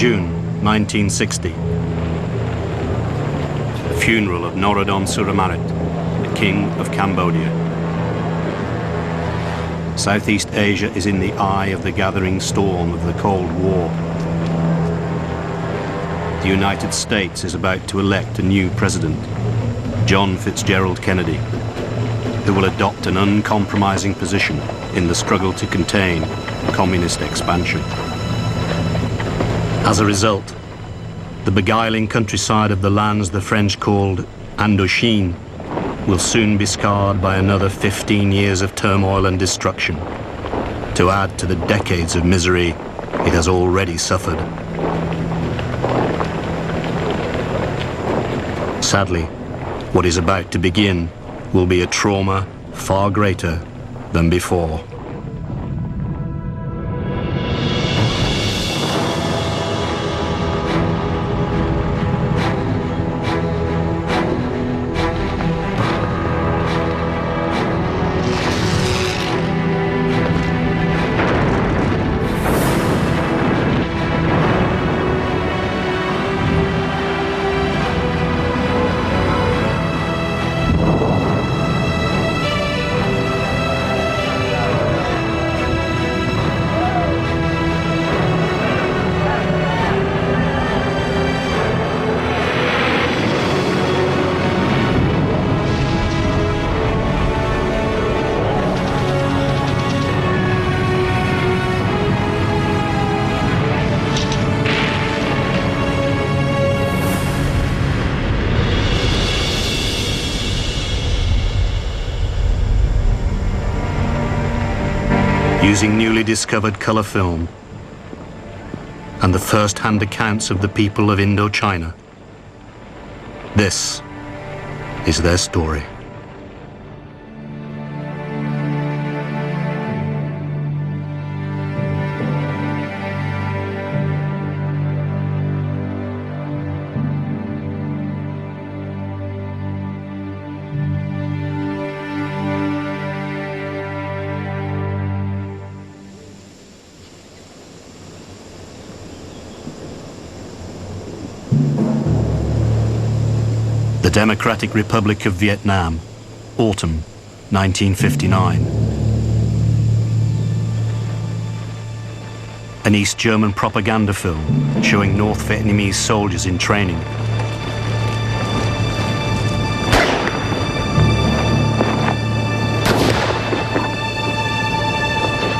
June 1960. The funeral of Norodom Suramarit, the King of Cambodia. Southeast Asia is in the eye of the gathering storm of the Cold War. The United States is about to elect a new president, John Fitzgerald Kennedy, who will adopt an uncompromising position in the struggle to contain communist expansion. As a result, the beguiling countryside of the lands the French called Indochine will soon be scarred by another 15 years of turmoil and destruction, to add to the decades of misery it has already suffered. Sadly, what is about to begin will be a trauma far greater than before. Using newly discovered color film and the first-hand accounts of the people of Indochina, this is their story. The Democratic Republic of Vietnam, autumn 1959. An East German propaganda film showing North Vietnamese soldiers in training.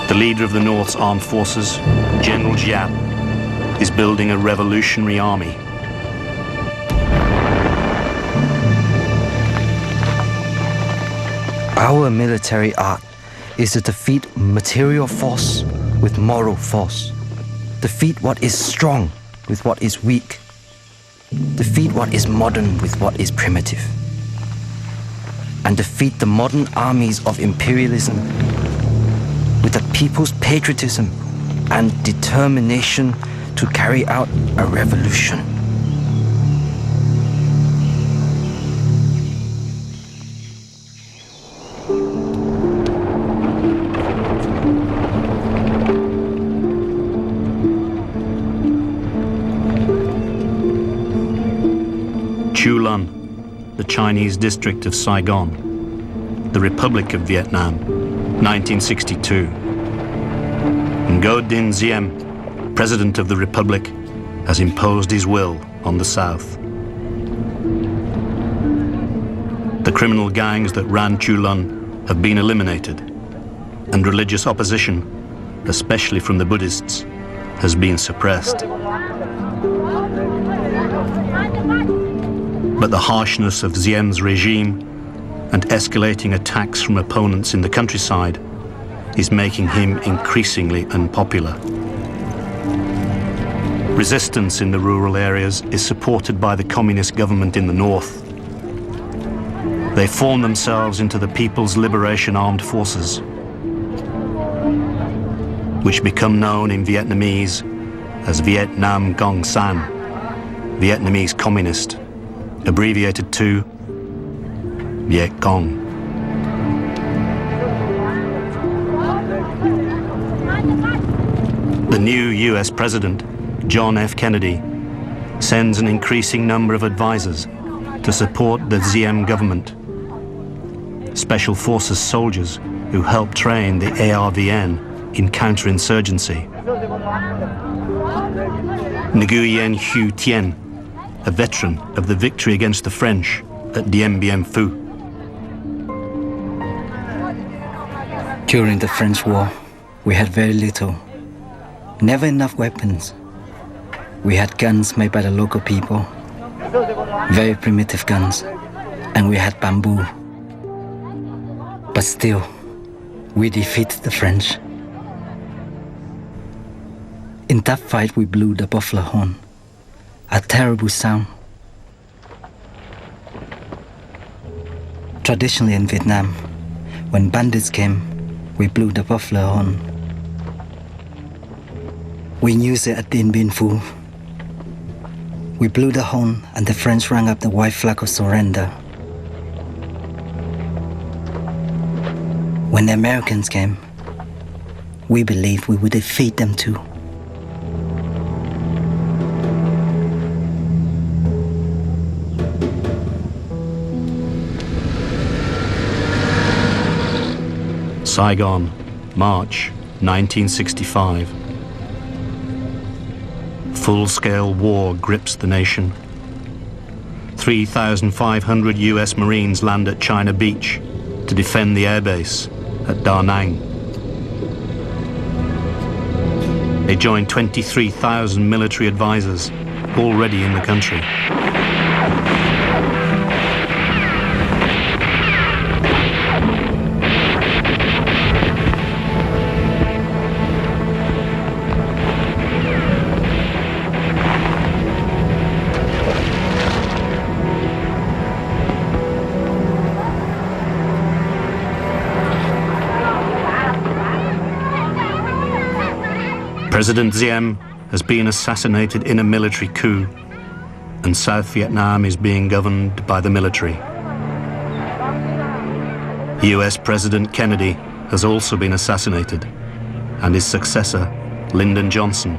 The leader of the North's armed forces, General Giap, is building a revolutionary army. Our military art is to defeat material force with moral force. Defeat what is strong with what is weak. Defeat what is modern with what is primitive. And defeat the modern armies of imperialism with the people's patriotism and determination to carry out a revolution. Chu-Lan, the Chinese district of Saigon, the Republic of Vietnam, 1962. Ngo Dinh Diem, President of the Republic, has imposed his will on the South. The criminal gangs that ran Chu-Lan have been eliminated, and religious opposition, especially from the Buddhists, has been suppressed. But the harshness of Diem's regime and escalating attacks from opponents in the countryside is making him increasingly unpopular. Resistance in the rural areas is supported by the communist government in the north. They form themselves into the People's Liberation Armed Forces, which become known in Vietnamese as Viet Nam Cong San, Vietnamese Communist, abbreviated to Viet Cong. The new US president, John F. Kennedy sends an increasing number of advisors to support the Diem government. Special Forces soldiers who helped train the ARVN in counterinsurgency. Nguyen Hu Tien, a veteran of the victory against the French at Dien Bien Phu. During the French War, we had very little, never enough weapons. We had guns made by the local people, very primitive guns, and we had bamboo. But still, we defeated the French. In that fight, we blew the buffalo horn, a terrible sound. Traditionally in Vietnam, when bandits came, we blew the buffalo horn. We used it at Dien Bien Phu. We blew the horn and the French rang up the white flag of surrender. When the Americans came, we believed we would defeat them too. Saigon, March 1965. Full-scale war grips the nation. 3,500 US Marines land at China Beach to defend the airbase at Da Nang. They join 23,000 military advisors already in the country. President Diem has been assassinated in a military coup, and South Vietnam is being governed by the military. US President Kennedy has also been assassinated, and his successor, Lyndon Johnson,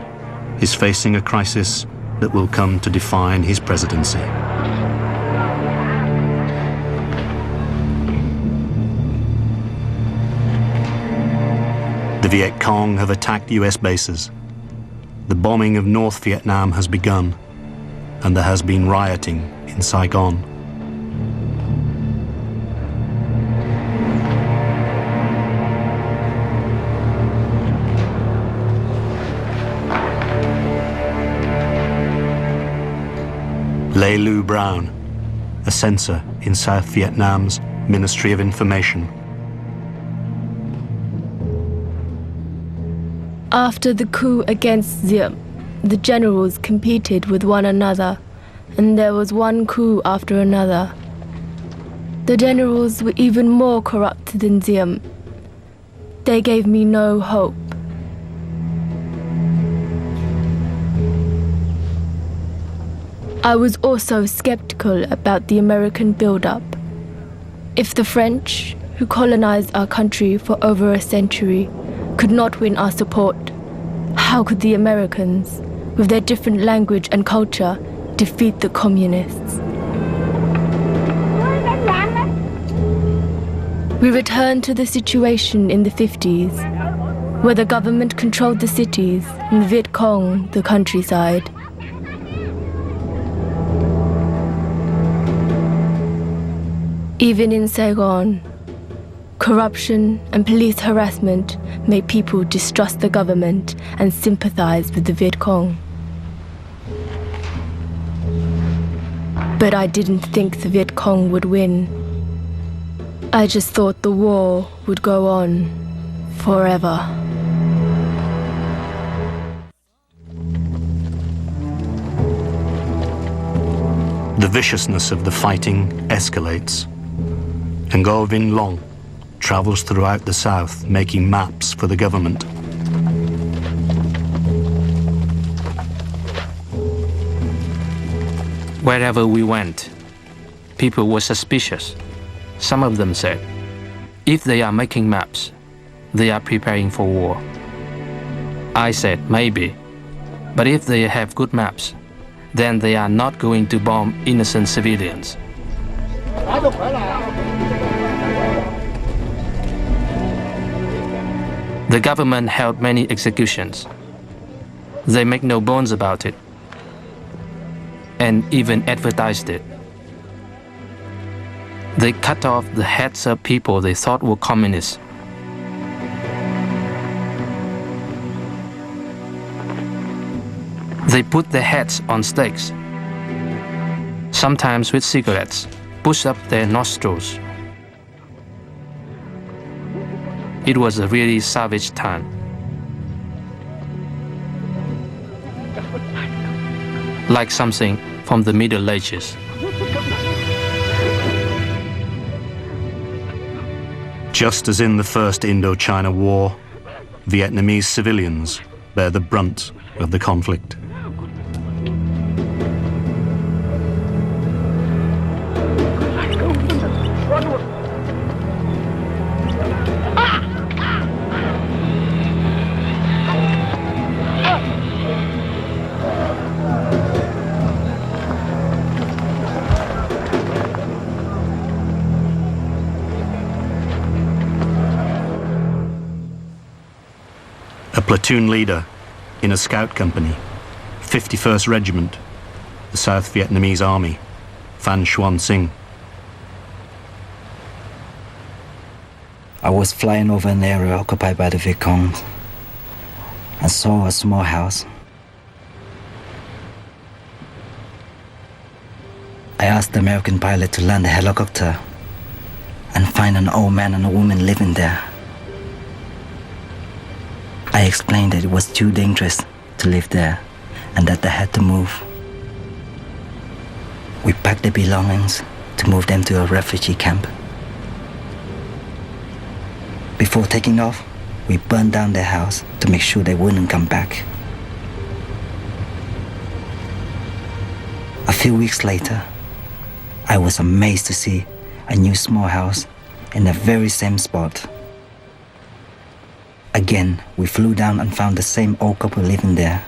is facing a crisis that will come to define his presidency. The Viet Cong have attacked US bases. The bombing of North Vietnam has begun, and there has been rioting in Saigon. Lê Lưu Brown, a censor in South Vietnam's Ministry of Information. After the coup against Diem, the generals competed with one another, and there was one coup after another. The generals were even more corrupt than Diem. They gave me no hope. I was also skeptical about the American build-up. If the French, who colonized our country for over a century, could not win our support, how could the Americans, with their different language and culture, defeat the communists? We returned to the situation in the 50s, where the government controlled the cities and the Viet Cong the countryside. Even in Saigon, corruption and police harassment made people distrust the government and sympathize with the Viet Cong. But I didn't think the Viet Cong would win. I just thought the war would go on forever. The viciousness of the fighting escalates. Ngo Vinh Long travels throughout the South making maps for the government. Wherever we went, people were suspicious. Some of them said, if they are making maps, they are preparing for war. I said, maybe. But if they have good maps, then they are not going to bomb innocent civilians. The government held many executions. They make no bones about it, and even advertised it. They cut off the heads of people they thought were communists. They put their heads on stakes, sometimes with cigarettes pushed up their nostrils. It was a really savage time. Like something from the Middle Ages. Just as in the First Indochina War, Vietnamese civilians bear the brunt of the conflict. A platoon leader in a scout company, 51st Regiment, the South Vietnamese Army, Phan Xuan Sinh. I was flying over an area occupied by the Viet Cong. I saw a small house. I asked the American pilot to land a helicopter and find an old man and a woman living there. I explained that it was too dangerous to live there and that they had to move. We packed their belongings to move them to a refugee camp. Before taking off, we burned down their house to make sure they wouldn't come back. A few weeks later, I was amazed to see a new small house in the very same spot. Again, we flew down and found the same old couple living there.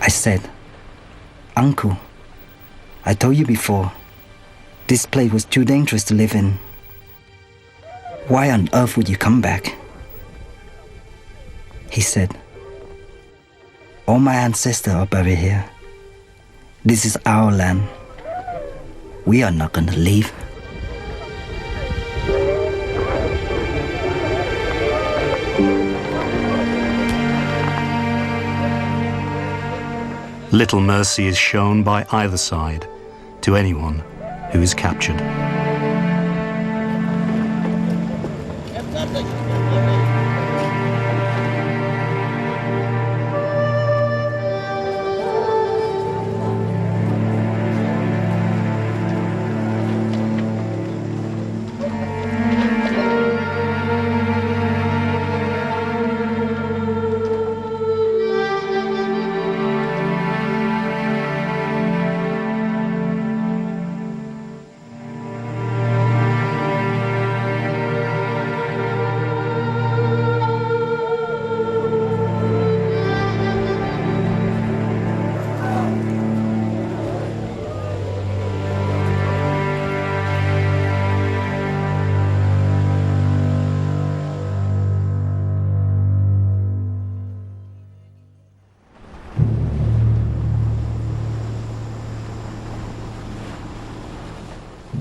I said, "Uncle, I told you before, this place was too dangerous to live in. Why on earth would you come back?" He said, "All my ancestors are buried here. This is our land. We are not going to leave." Little mercy is shown by either side to anyone who is captured.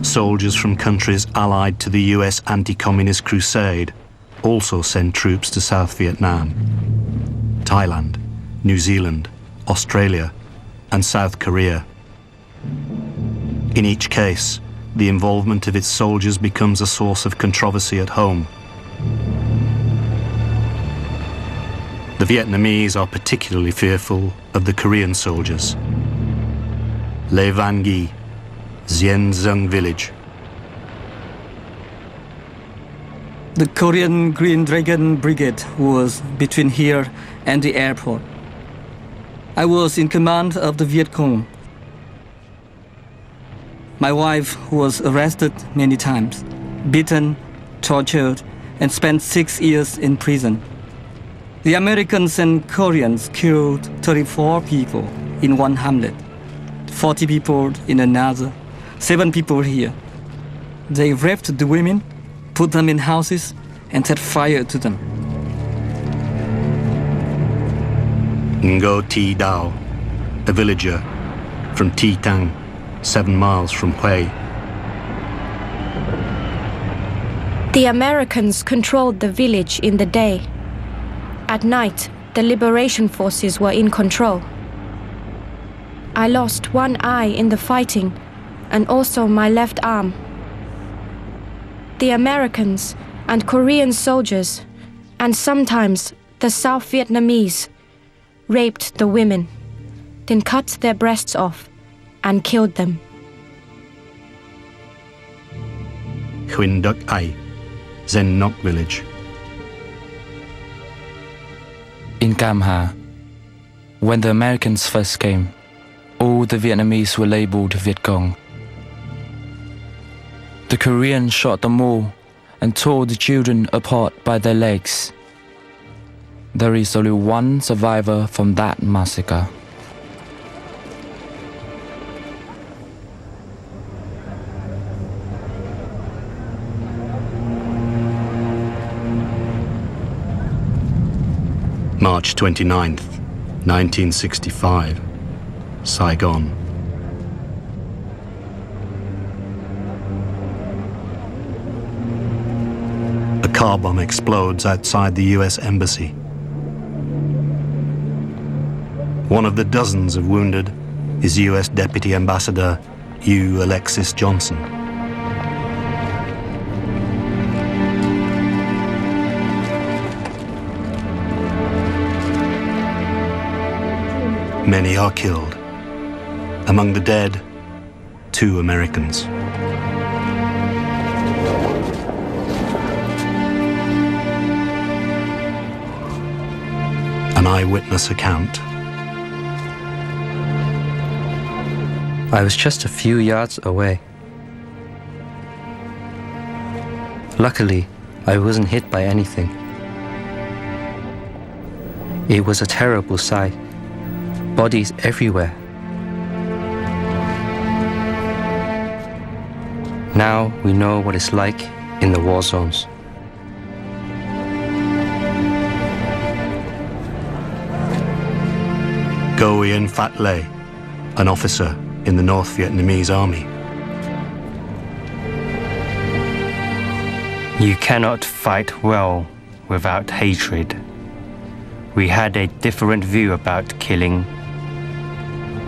Soldiers from countries allied to the US anti-communist crusade also sent troops to South Vietnam. Thailand, New Zealand, Australia, and South Korea. In each case, the involvement of its soldiers becomes a source of controversy at home. The Vietnamese are particularly fearful of the Korean soldiers. Le Van Ghi, Dien Dung village. The Korean Green Dragon Brigade was between here and the airport. I was in command of the Viet Cong. My wife was arrested many times, beaten, tortured, and spent 6 years in prison. The Americans and Koreans killed 34 people in one hamlet, 40 people in another, 7 people here. They raped the women, put them in houses, and set fire to them. Ngo Ti Dao, a villager from Ti Tang, 7 miles from Hue. The Americans controlled the village in the day. At night, the liberation forces were in control. I lost one eye in the fighting and also my left arm. The Americans and Korean soldiers, and sometimes the South Vietnamese, raped the women, then cut their breasts off and killed them. Huyn Duc Ai, Zen Nok village. In Cam Ha, when the Americans first came, all the Vietnamese were labeled Viet Cong. The Koreans shot them all and tore the children apart by their legs. There is only one survivor from that massacre. March 29th, 1965, Saigon. A car bomb explodes outside the US Embassy. One of the dozens of wounded is US Deputy Ambassador Hugh Alexis Johnson. Many are killed. Among the dead, 2 Americans. An eyewitness account. I was just a few yards away. Luckily, I wasn't hit by anything. It was a terrible sight. Bodies everywhere. Now we know what it's like in the war zones. Nguyen Phat Le, an officer in the North Vietnamese army. You cannot fight well without hatred. We had a different view about killing.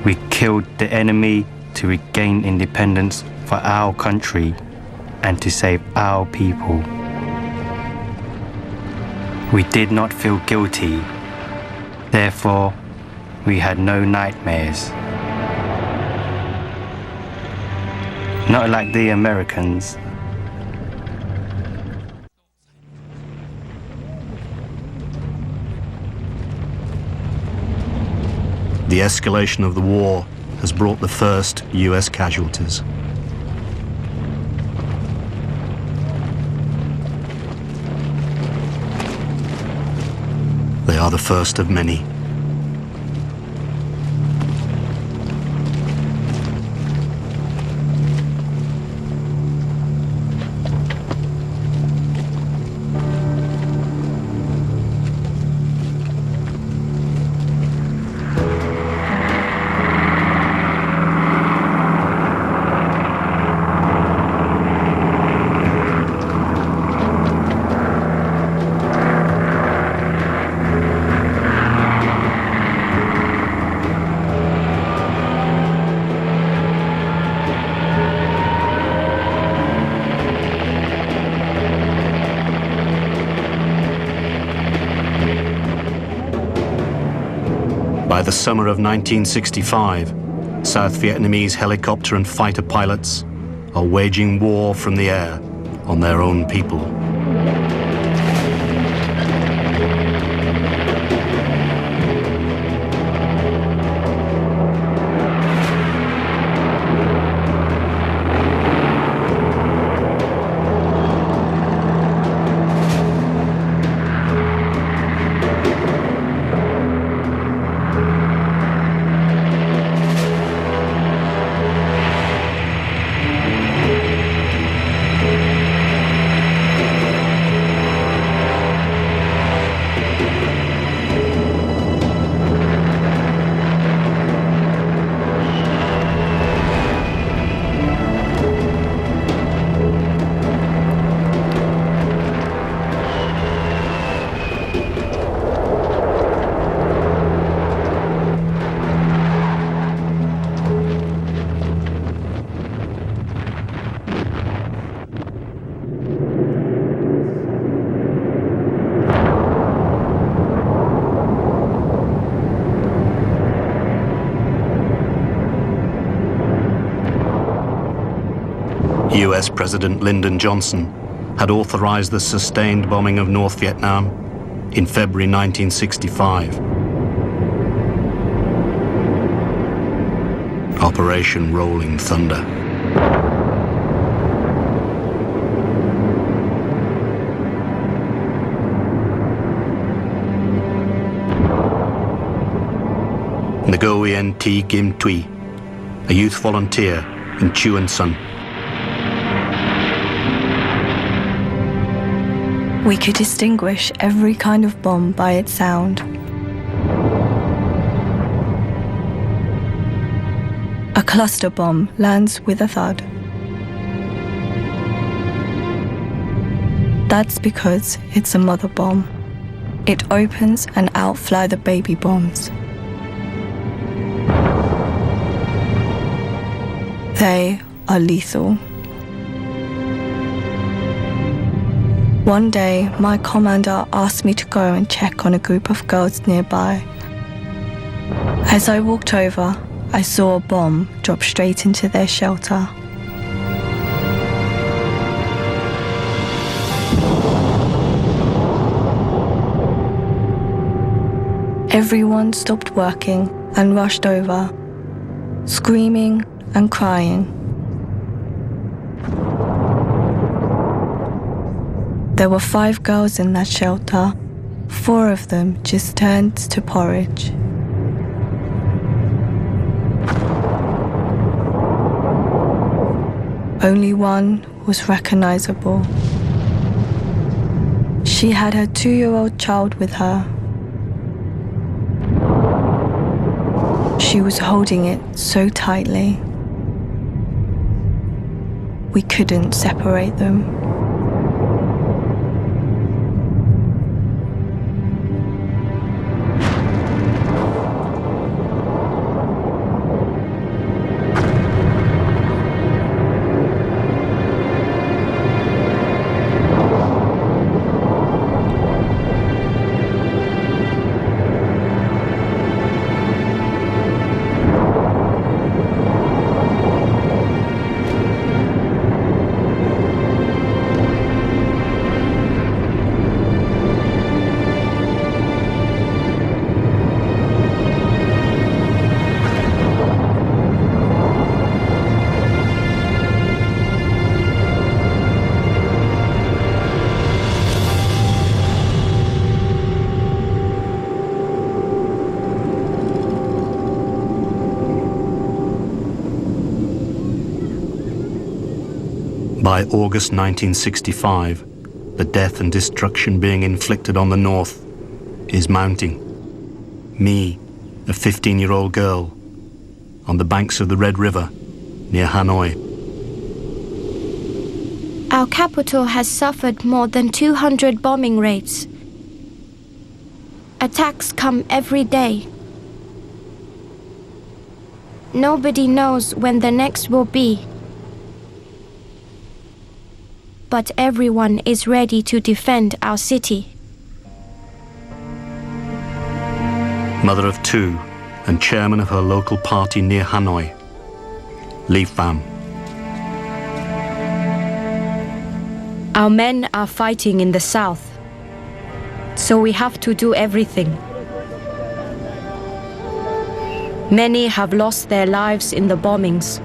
We killed the enemy to regain independence for our country and to save our people. We did not feel guilty. Therefore, we had no nightmares. Not like the Americans. The escalation of the war has brought the first US casualties. They are the first of many. By the summer of 1965, South Vietnamese helicopter and fighter pilots are waging war from the air on their own people. US President Lyndon Johnson had authorized the sustained bombing of North Vietnam in February 1965. Operation Rolling Thunder. Nguyen T. Kim Thuy, a youth volunteer in Chuan Son. We could distinguish every kind of bomb by its sound. A cluster bomb lands with a thud. That's because it's a mother bomb. It opens and out fly the baby bombs. They are lethal. One day, my commander asked me to go and check on a group of girls nearby. As I walked over, I saw a bomb drop straight into their shelter. Everyone stopped working and rushed over, screaming and crying. There were 5 girls in that shelter. 4 of them just turned to porridge. Only one was recognizable. She had her 2-year-old child with her. She was holding it so tightly. We couldn't separate them. By August 1965, the death and destruction being inflicted on the North is mounting. Me, a 15-year-old girl, on the banks of the Red River, near Hanoi. Our capital has suffered more than 200 bombing raids. Attacks come every day. Nobody knows when the next will be. But everyone is ready to defend our city. Mother of 2 and chairman of her local party near Hanoi, Li Pham. Our men are fighting in the south, so we have to do everything. Many have lost their lives in the bombings.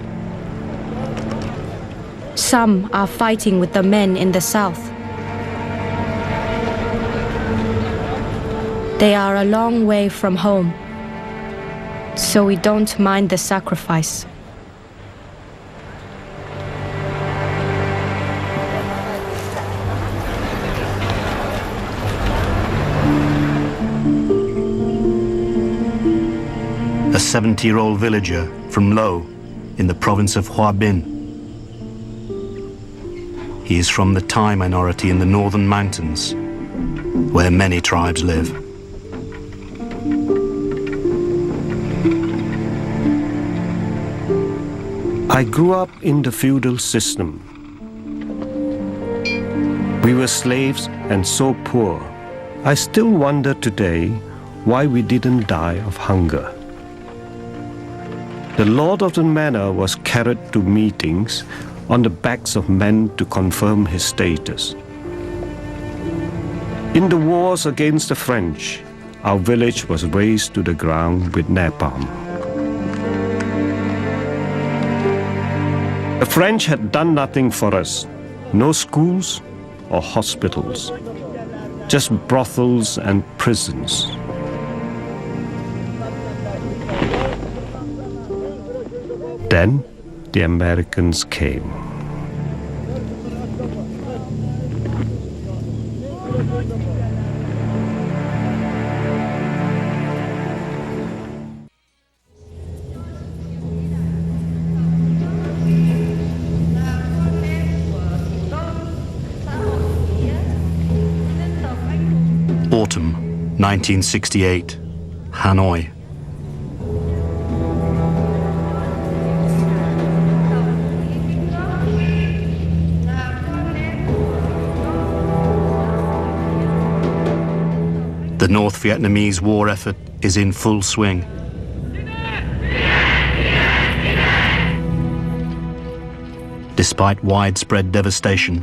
Some are fighting with the men in the south. They are a long way from home, so we don't mind the sacrifice. A 70-year-old villager from Lo in the province of Hoa Binh. He is from the Thai minority in the northern mountains, where many tribes live. I grew up in the feudal system. We were slaves and so poor. I still wonder today why we didn't die of hunger. The lord of the manor was carried to meetings on the backs of men to confirm his status. In the wars against the French, our village was razed to the ground with napalm. The French had done nothing for us, no schools or hospitals, just brothels and prisons. Then the Americans came. Autumn 1968, Hanoi. The North Vietnamese war effort is in full swing. Despite widespread devastation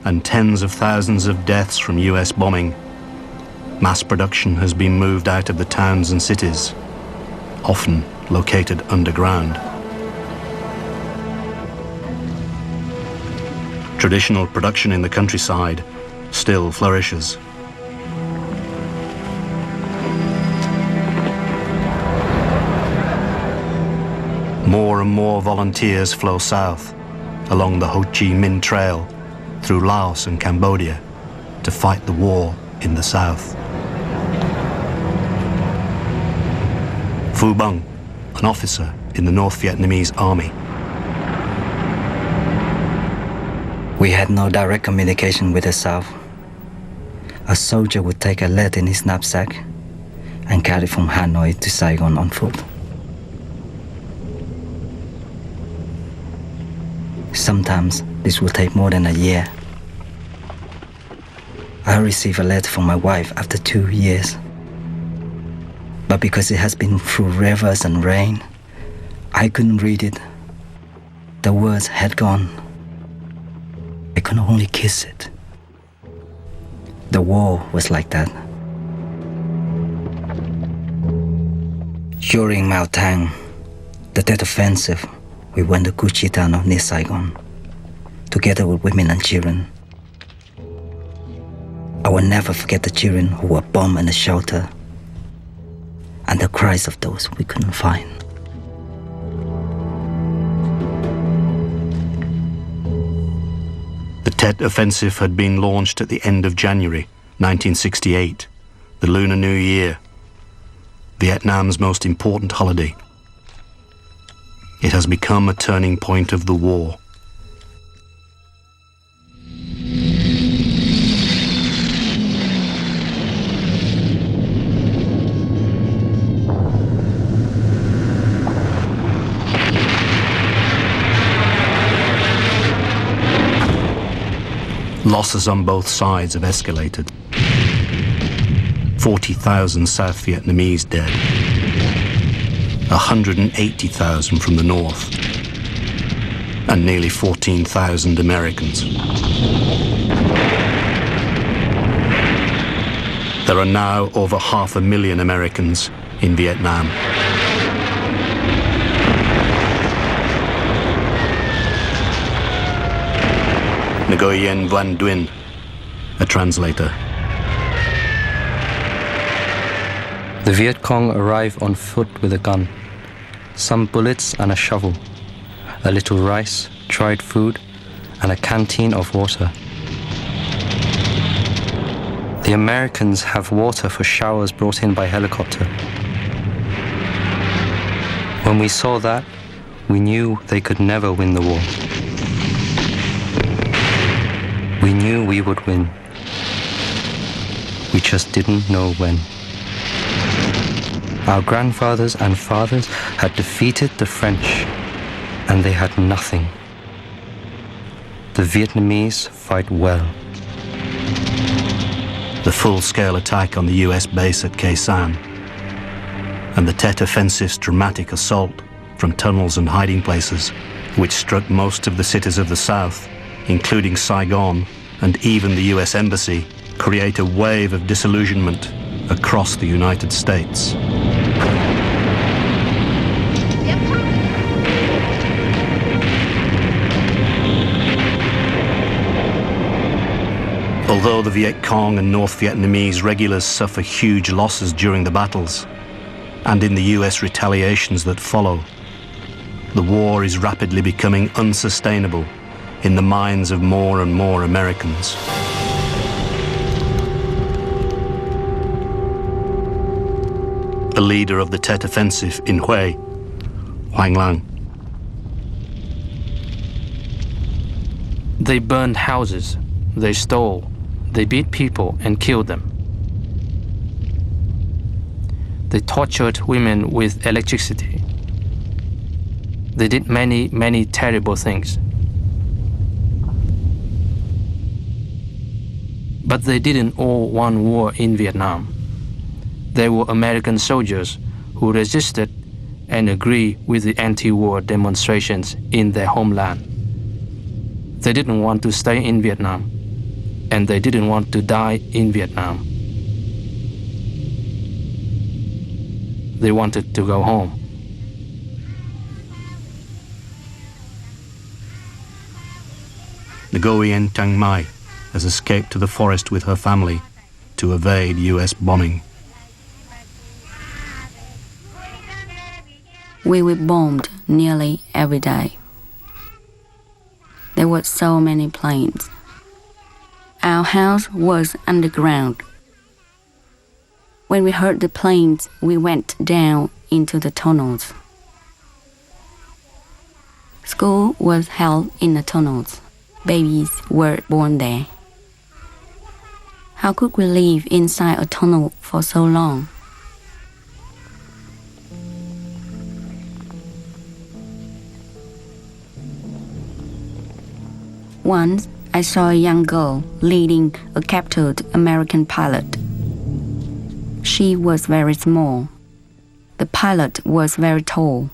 and tens of thousands of deaths from US bombing, mass production has been moved out of the towns and cities, often located underground. Traditional production in the countryside still flourishes. More and more volunteers flow south along the Ho Chi Minh Trail through Laos and Cambodia to fight the war in the south. Phu Bung, an officer in the North Vietnamese army. We had no direct communication with the South. A soldier would take a letter in his knapsack and carry it from Hanoi to Saigon on foot. Sometimes this will take more than a year. I received a letter from my wife after 2 years. But because it has been through rivers and rain, I couldn't read it. The words had gone. I could only kiss it. The war was like that. During Mao Tang, the Tet Offensive, we went to Cuchitano near Saigon, together with women and children. I will never forget the children who were bombed in the shelter and the cries of those we couldn't find. The Tet Offensive had been launched at the end of January 1968, the Lunar New Year, Vietnam's most important holiday. It has become a turning point of the war. Losses on both sides have escalated. 40,000 South Vietnamese dead. 180,000 from the north, and nearly 14,000 Americans. There are now over 500,000 Americans in Vietnam. Nguyen Van Duyn, a translator. The Viet Cong arrive on foot with a gun, some bullets and a shovel, a little rice, dried food, and a canteen of water. The Americans have water for showers brought in by helicopter. When we saw that, we knew they could never win the war. We knew we would win. We just didn't know when. Our grandfathers and fathers had defeated the French, and they had nothing. The Vietnamese fight well. The full-scale attack on the US base at Khe Sanh, and the Tet Offensive's dramatic assault from tunnels and hiding places which struck most of the cities of the South, including Saigon and even the US Embassy, create a wave of disillusionment across the United States. Although the Viet Cong and North Vietnamese regulars suffer huge losses during the battles, and in the US retaliations that follow, the war is rapidly becoming unsustainable in the minds of more and more Americans. A leader of the Tet Offensive in Hue, Hoang Lang. They burned houses, they stole, they beat people and killed them. They tortured women with electricity. They did many, many terrible things. But they didn't all want war in Vietnam. There were American soldiers who resisted and agreed with the anti-war demonstrations in their homeland. They didn't want to stay in Vietnam, and they didn't want to die in Vietnam. They wanted to go home. Nguyen Trang Mai has escaped to the forest with her family to evade US bombing. We were bombed nearly every day. There were so many planes. Our house was underground. When we heard the planes, we went down into the tunnels. School was held in the tunnels. Babies were born there. How could we live inside a tunnel for so long? Once, I saw a young girl leading a captured American pilot. She was very small. The pilot was very tall.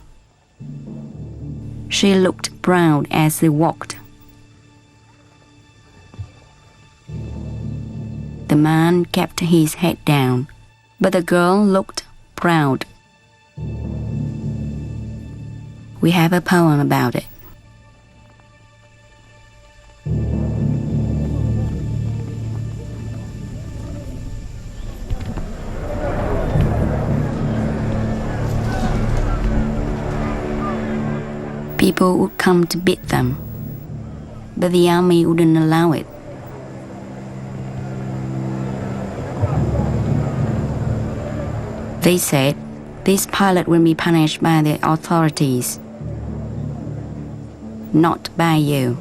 She looked proud as they walked. The man kept his head down, but the girl looked proud. We have a poem about it. People would come to beat them, but the army wouldn't allow it. They said, this pilot will be punished by the authorities, not by you.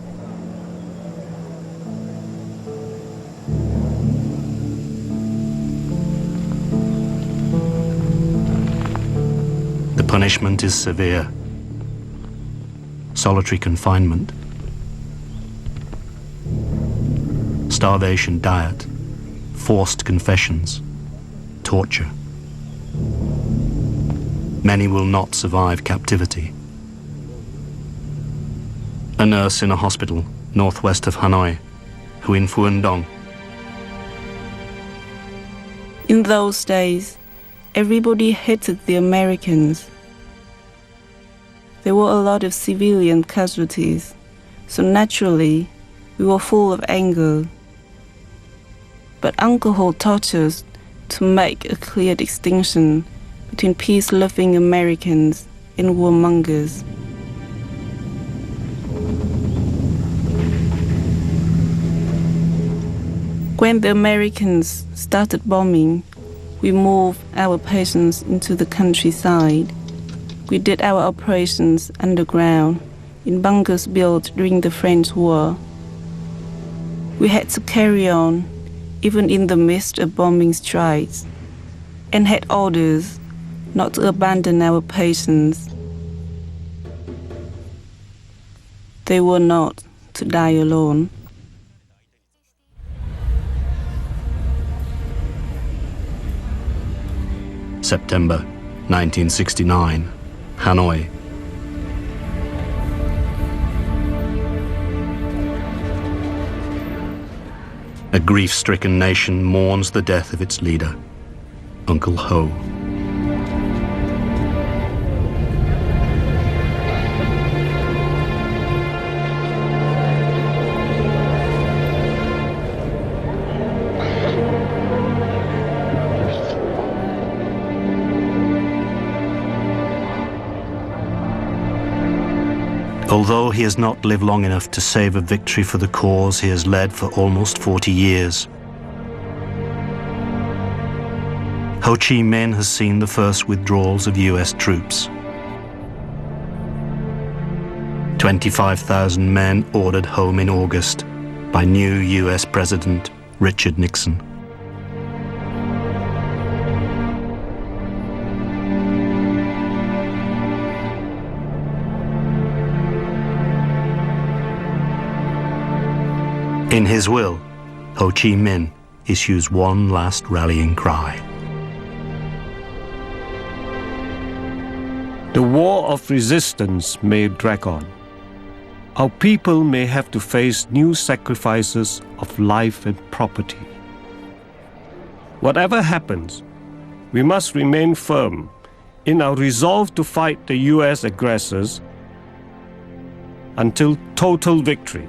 The punishment is severe. Solitary confinement, starvation diet, forced confessions, torture. Many will not survive captivity. A nurse in a hospital northwest of Hanoi, Huyen Phuong Dong. In those days, everybody hated the Americans. There were a lot of civilian casualties, so naturally, we were full of anger. But Uncle Ho taught us to make a clear distinction between peace-loving Americans and warmongers. When the Americans started bombing, we moved our patients into the countryside. We did our operations underground, in bunkers built during the French War. We had to carry on, even in the midst of bombing strikes, and had orders not to abandon our patients. They were not to die alone. September 1969, Hanoi. A grief-stricken nation mourns the death of its leader, Uncle Ho. Although he has not lived long enough to save a victory for the cause he has led for almost 40 years, Ho Chi Minh has seen the first withdrawals of US troops. 25,000 men ordered home in August by new US President Richard Nixon. In his will, Ho Chi Minh issues one last rallying cry. The war of resistance may drag on. Our people may have to face new sacrifices of life and property. Whatever happens, we must remain firm in our resolve to fight the US aggressors until total victory.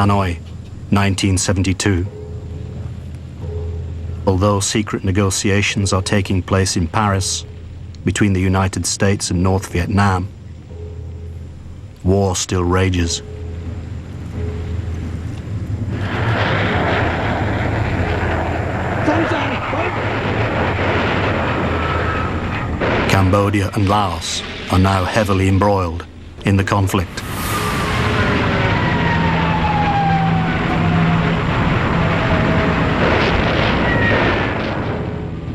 Hanoi, 1972. Although secret negotiations are taking place in Paris between the United States and North Vietnam, war still rages. Cambodia and Laos are now heavily embroiled in the conflict.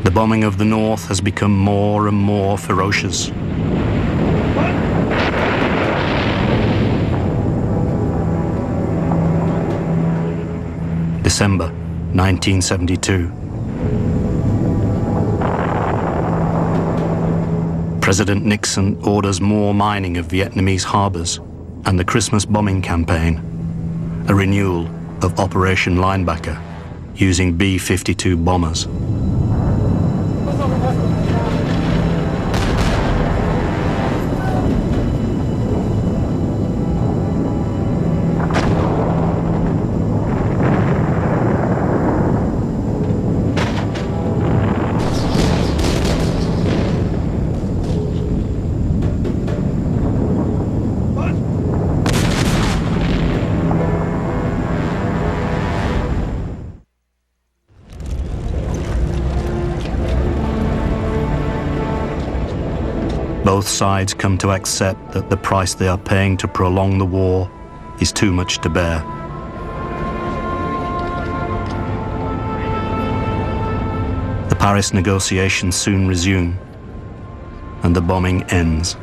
The bombing of the north has become more and more ferocious. December 1972. President Nixon orders more mining of Vietnamese harbors and the Christmas bombing campaign, a renewal of Operation Linebacker using B-52 bombers. Both sides come to accept that the price they are paying to prolong the war is too much to bear. The Paris negotiations soon resume, and the bombing ends.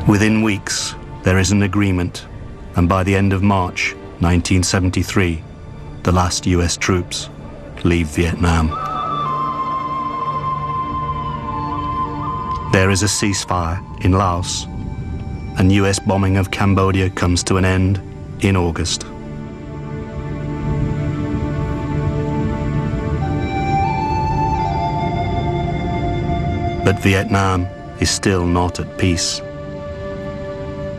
Within weeks, there is an agreement, and by the end of March 1973, the last US troops leave Vietnam. There is a ceasefire in Laos, and US bombing of Cambodia comes to an end in August. But Vietnam is still not at peace.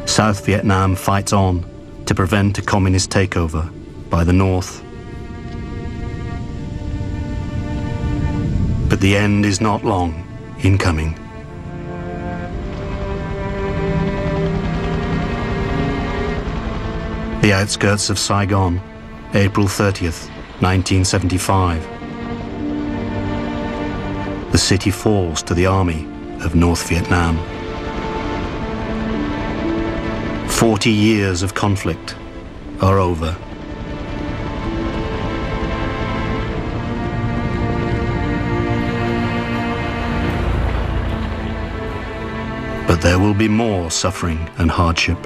South Vietnam fights on to prevent a communist takeover by the North. But the end is not long in coming. The outskirts of Saigon, April 30th, 1975. The city falls to the army of North Vietnam. 40 years of conflict are over. But There will be more suffering and hardship.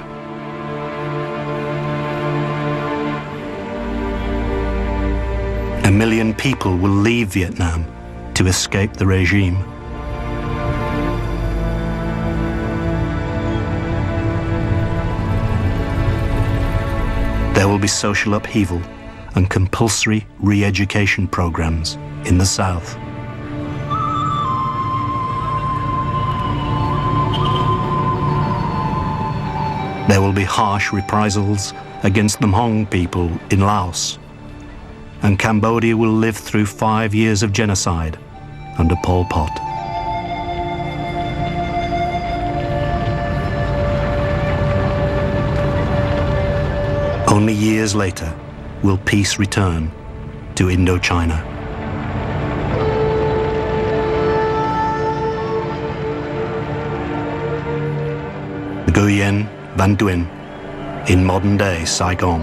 A million people will leave Vietnam to escape the regime. There will be social upheaval and compulsory re-education programs in the South. There will be harsh reprisals against the Hmong people in Laos, and Cambodia will live through 5 years of genocide under Pol Pot. Only years later will peace return to Indochina. Nguyen Van Duyn in modern-day Saigon.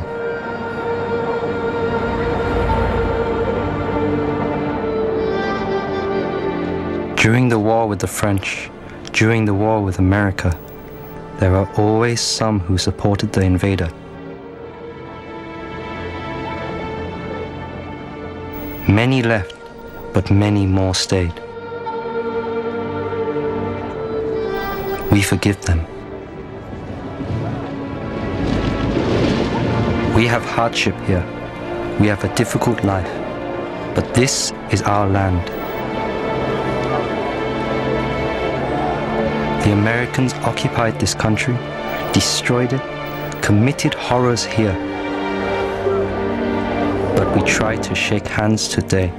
During the war with the French, during the war with America, there are always some who supported the invader. Many left, but many more stayed. We forgive them. We have hardship here. We have a difficult life. But this is our land. The Americans occupied this country, destroyed it, committed horrors here. But we try to shake hands today.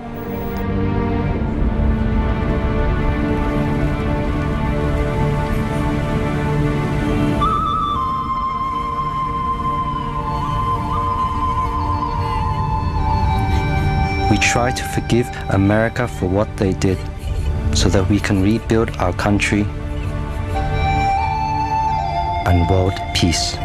We try to forgive America for what they did, so that we can rebuild our country and world peace.